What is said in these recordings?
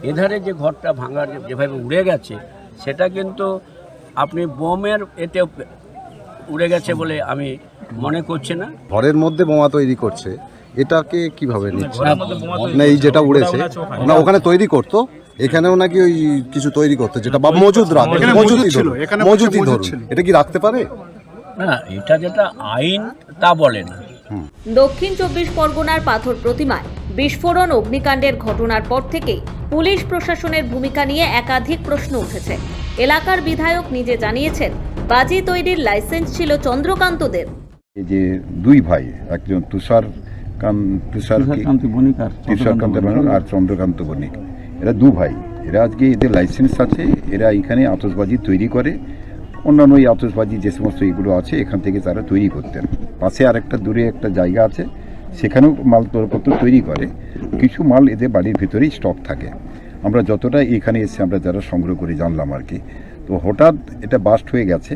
এধারে যে ঘরটা ভাঙার যেভাবে উড়ে গেছে সেটা কিন্তু আপনি বোমের এতে উড়ে গেছে বলে আমি মনে করছি না। ঘরের মধ্যে বোমা তৈরি করছে, এটাকে কিভাবে নিচ্ছে? না এই যেটা উড়েছে না ওখানে তৈরি করতো, এখানেও নাকি ওই কিছু তৈরি করতো যেটা বা মজুদ রাখে, মজুদি ধরুন, এটা কি রাখতে পারে? না, এটা যেটা আইন তা বলে না। দক্ষিণ 24 পরগনার পাথর প্রতিমায় বিস্ফোরণ অগ্নিকাণ্ডের ঘটনার পর থেকেই পুলিশ প্রশাসনের ভূমিকা নিয়ে একাধিক প্রশ্ন উঠেছে। এলাকার বিধায়ক নিজে জানিয়েছেন, বাজি তৈরির লাইসেন্স ছিল চন্দ্রকান্তদের। এই যে দুই ভাই, একজন তুষারকান্ত বণিক আর চন্দ্রকান্ত বণিক, এরা দু ভাই। এরা আজকে এদের লাইসেন্স আছে, এরা এখানে আতশবাজি তৈরি করে। অন্যান্য এই আতশবাজি যে সমস্ত এগুলো আছে এখান থেকে তারা তৈরি করতেন। পাশে আর একটা দূরে একটা জায়গা আছে, সেখানেও মালপত্র তৈরি করে। কিছু মাল এদের বাড়ির ভিতরেই স্টক থাকে। আমরা যতটা এখানে এসে আমরা যারা সংগ্রহ করে জানলাম আর কি, তো হঠাৎ এটা বাস্ট হয়ে গেছে।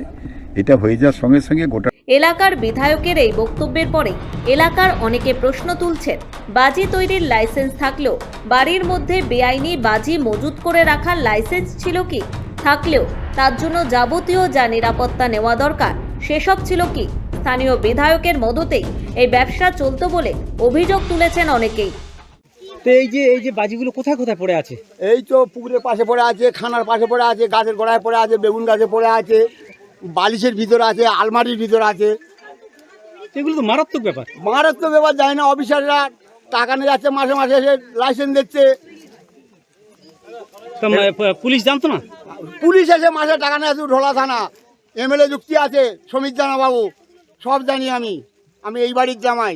এটা হয়ে যাওয়ার সঙ্গে সঙ্গে গোটা এলাকার বিধায়কের এই বক্তব্যের পরে এলাকার অনেকে প্রশ্ন তুলছেন, বাজি তৈরির লাইসেন্স থাকলেও বাড়ির মধ্যে বেআইনি বাজি মজুত করে রাখার লাইসেন্স ছিল কি? থাকলেও তার জন্য যাবতীয় যা নিরাপত্তা নেওয়া দরকার সেসব ছিল কি? স্থানীয় বিধায়কের মদতেই এই ব্যবসা চলত বলে অভিযোগ তুলেছেন অনেকেই। তো এই যে বাজিগুলো কোথায় কোথায় পড়ে আছে? এই তো পুকুরের পাশে পড়ে আছে, খানার পাশে পড়ে আছে, গাছের গোড়ায় পড়ে আছে, বেগুন গাছে পড়ে আছে, বালিশের ভিতরে আছে, আলমারির ভিতরে আছে। এগুলো তো মারাত্মক ব্যাপার। মারাত্মক ব্যাপার, যায় না। অফিসাররা টাকা নিয়ে যাচ্ছে, মাসে মাসে এসে লাইসেন্স দিচ্ছে। পুলিশ জানতো না? পুলিশ এসে মাসে টাকা নিয়ে আসে। ঢোলা থানা এমএলএ যুক্তি আছে, সমীর জানা বাবু, সব জানি আমি এই বাড়ির জামাই।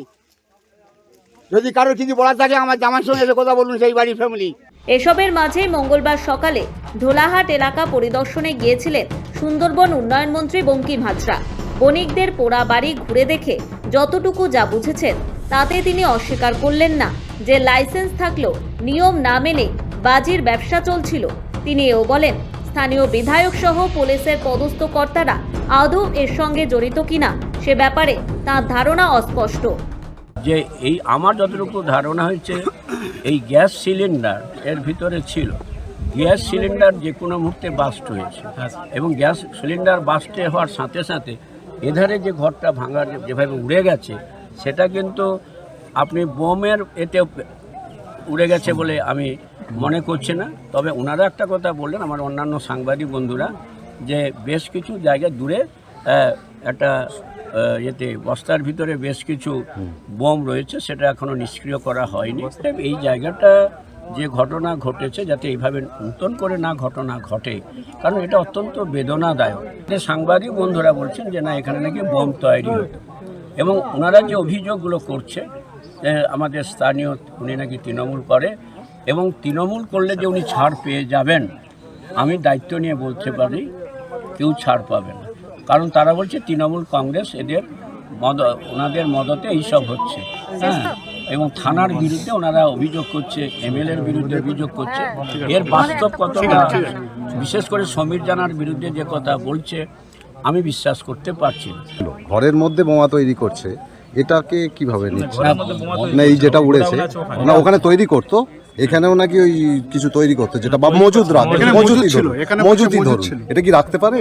যদি কারোর কিছু বলার থাকে আমার জামাইয়ের সঙ্গে এসে কথা বলুন, সেই বাড়ির ফ্যামিলি। এসবের মাঝে মঙ্গলবার সকালে ঢোলাহাট এলাকা পরিদর্শনে গিয়েছিলেন সুন্দরবন উন্নয়ন মন্ত্রী বঙ্কিম হাজরা। বণিকদের পোড়া বাড়ি ঘুরে দেখে যতটুকু যা বুঝেছেন তাতে তিনি অস্বীকার করলেন না যে লাইসেন্স থাকলেও নিয়ম না মেনে বাজির ব্যবসা চলছিল। তিনি এও বলেন, স্থানীয় বিধায়ক সহ পুলিশের পদস্থ কর্তারা আদৌ এর সঙ্গে জড়িত কিনা সে ব্যাপারে তার ধারণা অস্পষ্ট। যে এই আমার যতটুকু ধারণা হয়েছে, এই গ্যাস সিলিন্ডার এর ভিতরে ছিল। গ্যাস সিলিন্ডার যে কোনো মুহূর্তে বাস্ট হয়েছে এবং গ্যাস সিলিন্ডার বাস্টে হওয়ার সাথে সাথে এধারে যে ঘরটা ভাঙার যেভাবে উড়ে গেছে সেটা কিন্তু আপনি বোমের এতে উড়ে গেছে বলে আমি মনে করছি না। তবে ওনারা একটা কথা বললেন, আমার অন্যান্য সাংবাদিক বন্ধুরা, যে বেশ কিছু জায়গায় দূরে একটা এতে বস্তার ভিতরে বেশ কিছু বোম রয়েছে, সেটা এখনও নিষ্ক্রিয় করা হয়নি। এই জায়গাটা যে ঘটনা ঘটেছে যাতে এইভাবে নতুন করে না ঘটনা ঘটে, কারণ এটা অত্যন্ত বেদনাদায়ক। সাংবাদিক বন্ধুরা বলছেন যে না, এখানে নাকি বোম তৈরি হতো এবং ওনারা যে অভিযোগগুলো করছে, আমাদের স্থানীয় উনি নাকি তৃণমূল করে এবং তৃণমূল করলে যে উনি ছাড় পেয়ে যাবেন, আমি দায়িত্ব নিয়ে বলতে পারি কেউ ছাড় পাবে না। কারণ তারা বলছে তৃণমূল কংগ্রেস এদের ওনাদের মদতে এইসব হচ্ছে। হ্যাঁ, এবং থানার বিরুদ্ধে ওনারা অভিযোগ করছে, এমএলএর বিরুদ্ধে অভিযোগ করছে। এর বাস্তব কতটা, বিশেষ করে সমীর জানার বিরুদ্ধে যে কথা বলছে, আমি বিশ্বাস করতে পারছি না। ঘরের মধ্যে বোমা তৈরি করছে, এটাকে কিভাবে নিচ্ছে? না এই যেটা উড়েছে না ওখানে তৈরি করতো, এখানেও নাকি ওই কিছু তৈরি করতো যেটা বা মজুদ রাখে, মজুদি ধরুন, এটা কি রাখতে পারে?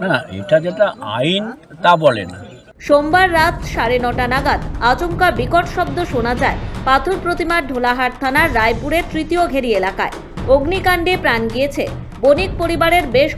না, এটা যেটা আইন তা বলে না। সোমবার রাত 9:30 নাগাদ আচমকা বিকট শব্দ শোনা যায় পাথর প্রতিমার ঢোলাহাট থানার রায়পুরের তৃতীয় ঘেরি এলাকায়। অগ্নিকাণ্ডে প্রাণ গিয়েছে বণিক পরিবারের বেশ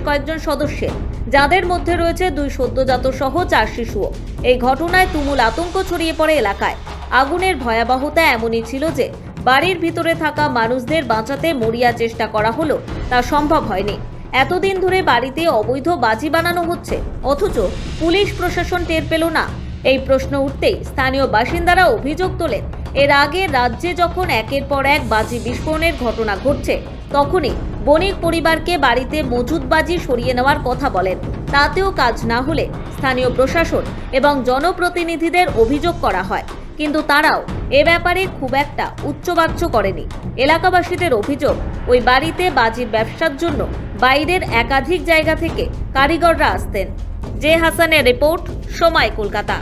কয়েকজন সদস্যের, যাদের মধ্যে রয়েছে 2 সদ্যজাত সহ 4 শিশুও। এই ঘটনায় তুমুল আতঙ্ক ছড়িয়ে পড়ে এলাকায়। আগুনের ভয়াবহতা এমনই ছিল যে বাড়ির ভিতরে থাকা মানুষদের বাঁচাতে মরিয়া চেষ্টা করা হলো, তা সম্ভব হয়নি। এতদিন ধরে বাড়িতে অবৈধ বাজি বানানো হচ্ছে, অথচ পুলিশ প্রশাসন টের পেল না। এই প্রশ্ন উঠতেই স্থানীয় বাসিন্দারা অভিযোগ তোলেন, এর আগে রাজ্যে যখন একের পর এক বাজি বিস্ফোরণের ঘটনা ঘটছে, তখনই বণিক পরিবারকে বাড়িতে মজুদ বাজি সরিয়ে নেওয়ার কথা বলেন। তাতেও কাজ না হলে স্থানীয় প্রশাসন এবং জনপ্রতিনিধিদের অভিযোগ করা হয়, কিন্তু তারাও এ ব্যাপারে খুব একটা উচ্চবাচ্য করেনি। এলাকাবাসীদের অভিযোগ, ওই বাড়িতে বাজির ব্যবসার জন্য বাইরের একাধিক জায়গা থেকে কারিগররা আসতেন। জে হাসানের রিপোর্ট, সময়, কলকাতা।